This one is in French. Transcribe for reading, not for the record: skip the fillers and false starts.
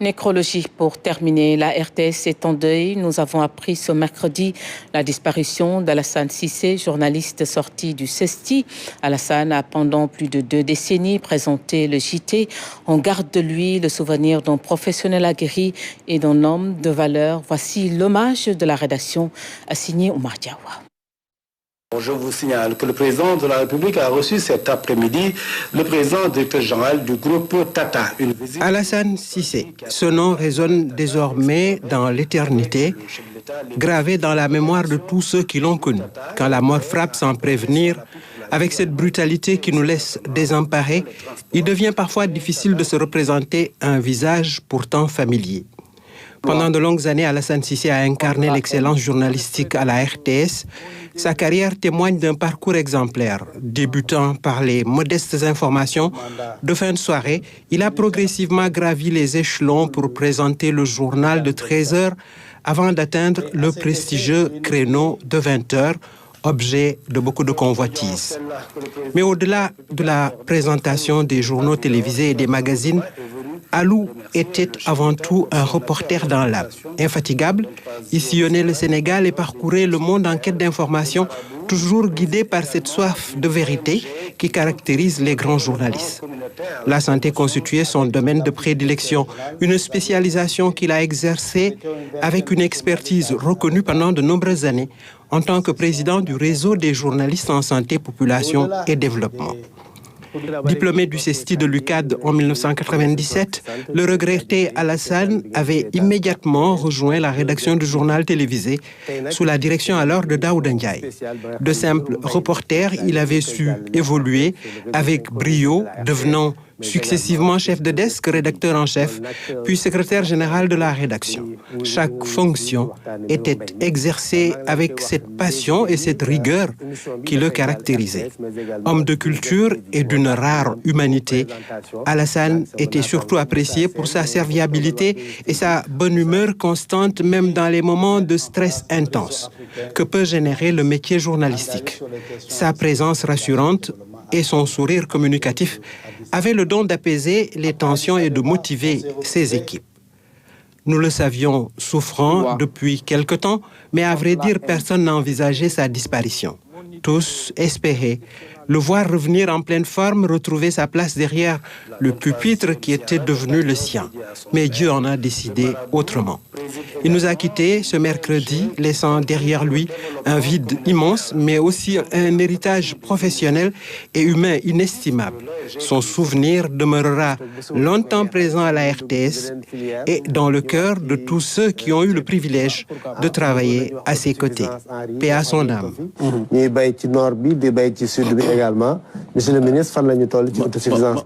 Nécrologie pour terminer. La RTS est en deuil. Nous avons appris ce mercredi la disparition d'Alassane Cissé, journaliste sorti du CESTI. Alassane a pendant plus de 2 décennies présenté le JT. On garde de lui le souvenir d'un professionnel aguerri et d'un homme de valeur. Voici l'hommage de la rédaction signé Oumar Diawa. Je vous signale que le président de la République a reçu cet après-midi le président directeur général du groupe Tata. Alassane Cissé, ce nom résonne désormais dans l'éternité, gravé dans la mémoire de tous ceux qui l'ont connu. Quand la mort frappe sans prévenir, avec cette brutalité qui nous laisse désemparés, il devient parfois difficile de se représenter un visage pourtant familier. Pendant de longues années, Alassane Cissé a incarné l'excellence journalistique à la RTS. Sa carrière témoigne d'un parcours exemplaire. Débutant par les modestes informations de fin de soirée, il a progressivement gravi les échelons pour présenter le journal de 13 heures avant d'atteindre le prestigieux créneau de 20 heures, objet de beaucoup de convoitises. Mais au-delà de la présentation des journaux télévisés et des magazines, Alou était avant tout un reporter dans l'âme. Infatigable, il sillonnait le Sénégal et parcourait le monde en quête d'informations, toujours guidé par cette soif de vérité qui caractérise les grands journalistes. La santé constituait son domaine de prédilection, une spécialisation qu'il a exercée avec une expertise reconnue pendant de nombreuses années en tant que président du réseau des journalistes en santé, population et développement. Diplômé du CESTI de l'UCAD en 1997, le regretté Alassane avait immédiatement rejoint la rédaction du journal télévisé sous la direction alors de Daouda Ndiaye. De simple reporter, il avait su évoluer avec brio, devenant successivement chef de desk, rédacteur en chef, puis secrétaire général de la rédaction. Chaque fonction était exercée avec cette passion et cette rigueur qui le caractérisaient. Homme de culture et d'une rare humanité, Alassane était surtout apprécié pour sa serviabilité et sa bonne humeur constante, même dans les moments de stress intense que peut générer le métier journalistique. Sa présence rassurante et son sourire communicatif avaient le don d'apaiser les tensions et de motiver ses équipes. Nous le savions souffrant depuis quelque temps, mais à vrai dire, personne n'envisageait sa disparition. Tous espéraient le voir revenir en pleine forme, retrouver sa place derrière le pupitre qui était devenu le sien. Mais Dieu en a décidé autrement. Il nous a quittés ce mercredi, laissant derrière lui un vide immense, mais aussi un héritage professionnel et humain inestimable. Son souvenir demeurera longtemps présent à la RTS et dans le cœur de tous ceux qui ont eu le privilège de travailler à ses côtés. Paix à son âme. également. Monsieur le ministre, fan la ñu toll ci autosuffisance.